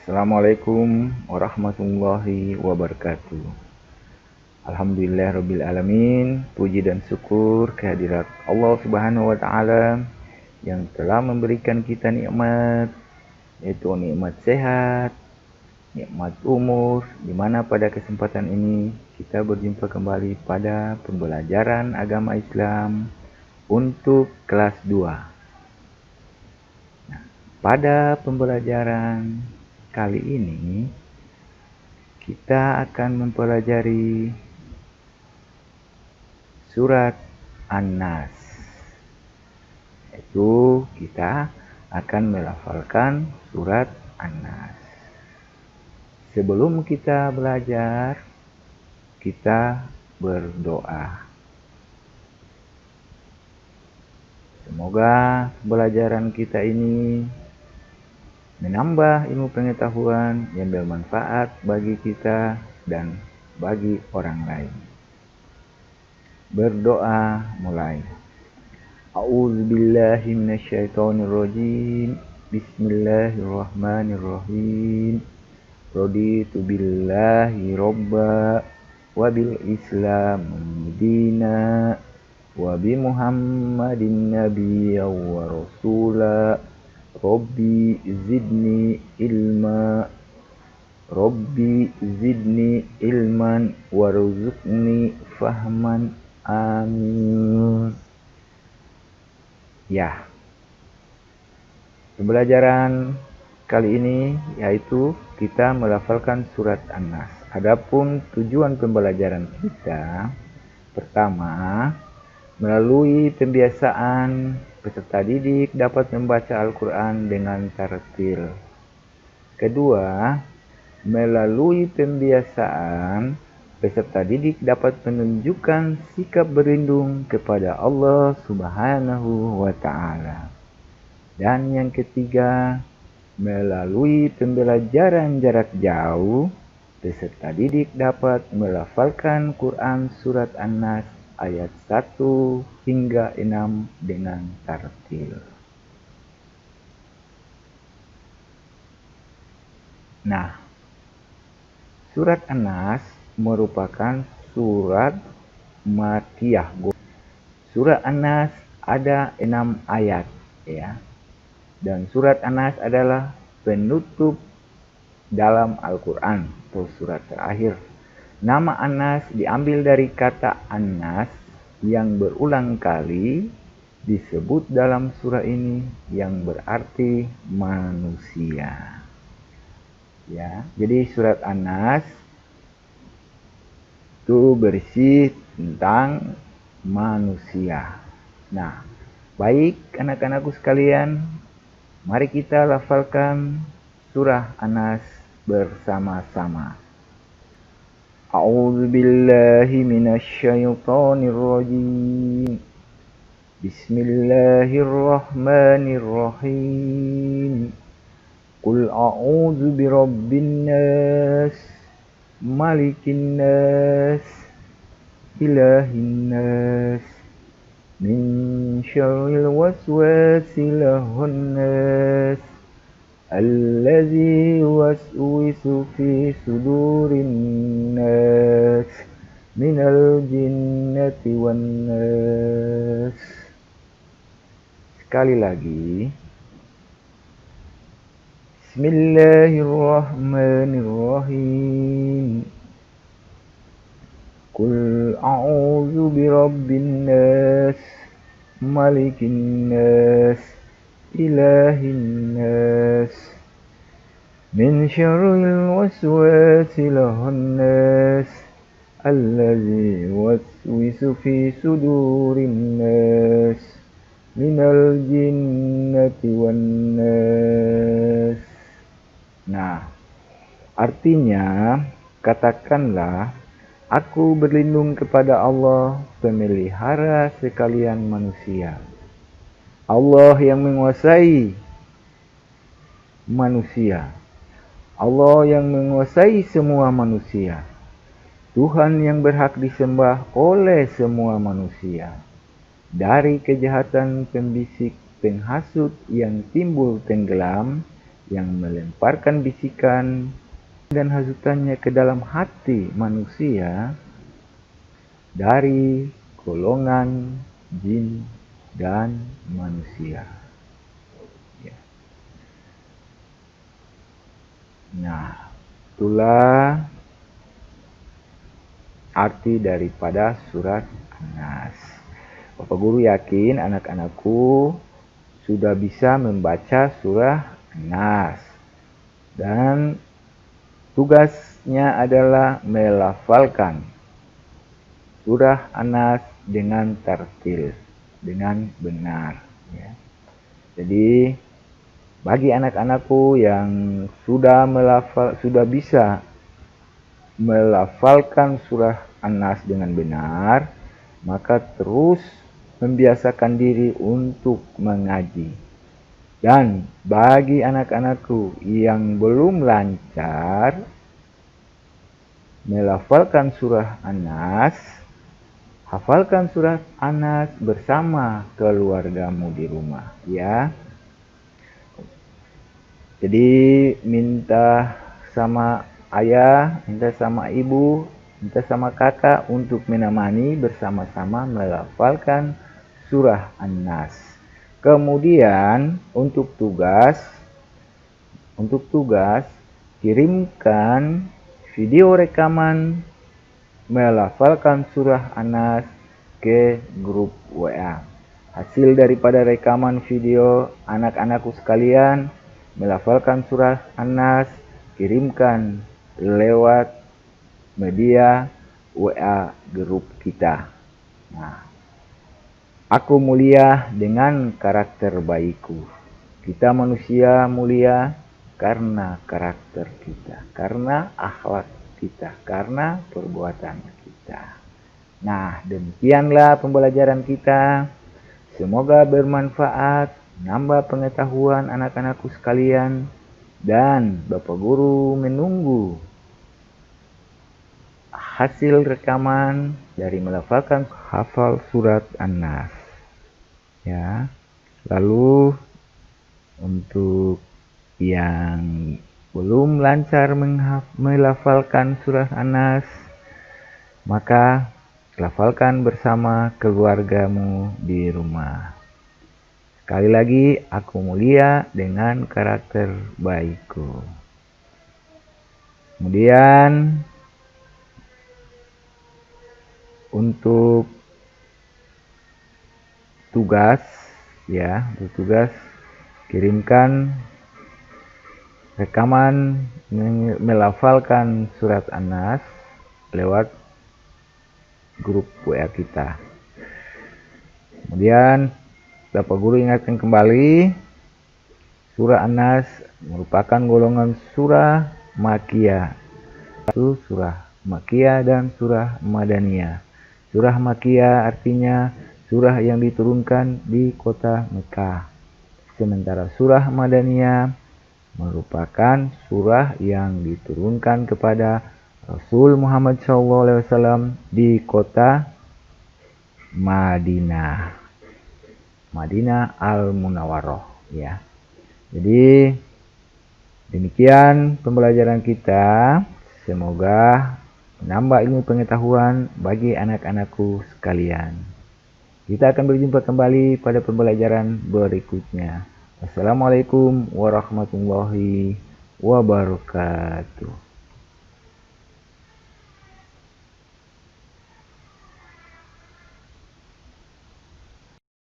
Assalamualaikum warahmatullahi wabarakatuh. Alhamdulillahirabbil alamin. Puji dan syukur kehadirat Allah Subhanahu wa taala yang telah memberikan kita nikmat, yaitu nikmat sehat, nikmat umur, di mana pada kesempatan ini kita berjumpa kembali pada pembelajaran agama Islam untuk kelas 2. Pada pembelajaran kali ini kita akan mempelajari surat An-Nas. Itu kita akan melafalkan surat An-Nas. Sebelum kita belajar, kita berdoa. Semoga pembelajaran kita ini menambah ilmu pengetahuan yang bermanfaat bagi kita dan bagi orang lain. Berdoa mulai. A'udzubillahi minasyaitonirrajim. Bismillahirrahmanirrahim. Raditu billahi robba wa bil islam dina wa bi muhammadin nabiyya wa rasula. Rabbi zidni ilman warzuqni fahman. Amin. Ya. Pembelajaran kali ini yaitu kita melafalkan surat An-Nas. Adapun tujuan pembelajaran kita, pertama, melalui pembiasaan peserta didik dapat membaca Al-Quran dengan tartil. Kedua, melalui pembiasaan peserta didik dapat menunjukkan sikap berlindung kepada Allah Subhanahu wa taala. Dan yang ketiga, melalui pembelajaran jarak jauh, peserta didik dapat melafalkan Quran surat An-Nas ayat 1 hingga 6 dengan tartil. Nah, surat An-Nas merupakan surat Makkiyah. Surat An-Nas ada 6 ayat, ya. Dan surat An-Nas adalah penutup dalam Al-Quran, atau surat terakhir. Nama An-Nas diambil dari kata An-Nas yang berulang kali disebut dalam surah ini yang berarti manusia. Ya, jadi surat An-Nas itu berisi tentang manusia. Nah, baik anak-anakku sekalian, mari kita lafalkan surah An-Nas bersama-sama. A'udzu billahi minasyaitonir rajim. Bismillahirrahmanirrahim. Qul a'udzu birabbin nas, malikin nas, ilahin nas, min syarril waswasil khannas, allazi waswisu fi sudurin nas minal jinnati wan nas. Sekali lagi. Bismillahirrahmanirrahim. Qul a'udzu birabbin nas, malikin nas, ilahin nas, min syarril waswasil khannas, allazi waswisu fi sudurin nas minal jinnati wan nas. Nah, artinya katakanlah, aku berlindung kepada Allah, pemelihara sekalian manusia. Allah yang menguasai manusia. Allah yang menguasai semua manusia. Tuhan yang berhak disembah oleh semua manusia. Dari kejahatan pembisik, penghasut yang timbul tenggelam, yang melemparkan bisikan dan hasutannya ke dalam hati manusia dari golongan jin dan manusia. Ya. Nah, itulah arti daripada surat An-Nas. Bapak Guru yakin anak-anakku sudah bisa membaca surah An-Nas. Dan tugasnya adalah melafalkan surah An-Nas dengan tartil, dengan benar. Ya. Jadi bagi anak-anakku yang sudah bisa melafalkan surah An-Nas dengan benar, maka terus membiasakan diri untuk mengaji. Dan bagi anak-anakku yang belum lancar melafalkan surah An-Nas, hafalkan surah An-Nas bersama keluargamu di rumah, ya. Jadi minta sama ayah, minta sama ibu, minta sama kakak untuk menemani bersama-sama melafalkan surah An-Nas. Kemudian untuk tugas kirimkan video rekaman melafalkan surah An-Nas ke grup WA. Hasil daripada rekaman video anak-anakku sekalian melafalkan surah An-Nas, kirimkan lewat media WA grup kita. Nah, aku mulia dengan karakter baikku. Kita manusia mulia karena karakter kita, karena akhlak kita, karena perbuatan kita. Nah, demikianlah pembelajaran kita. Semoga bermanfaat, nambah pengetahuan anak-anakku sekalian, dan Bapak Guru menunggu hasil rekaman dari melafalkan hafal surat An-Nas. Ya. Lalu untuk yang belum lancar melafalkan surah An-Nas, maka lafalkan bersama keluargamu di rumah. Sekali lagi, aku mulia dengan karakter baikku. Kemudian untuk tugas, kirimkan rekaman melafalkan surat An-Nas lewat grup WA kita. Kemudian Bapak Guru ingatkan kembali, surah An-Nas merupakan golongan surah Makkiyah. Itu surah Makkiyah dan surah Madaniyah. Surah Makkiyah artinya surah yang diturunkan di kota Mekah. Sementara surah Madaniyah merupakan surah yang diturunkan kepada Rasul Muhammad SAW di kota Madinah Al-Munawwaroh, ya. Jadi demikian pembelajaran kita. Semoga menambah ilmu pengetahuan bagi anak-anakku sekalian. Kita akan berjumpa kembali pada pembelajaran berikutnya. Assalamualaikum warahmatullahi wabarakatuh.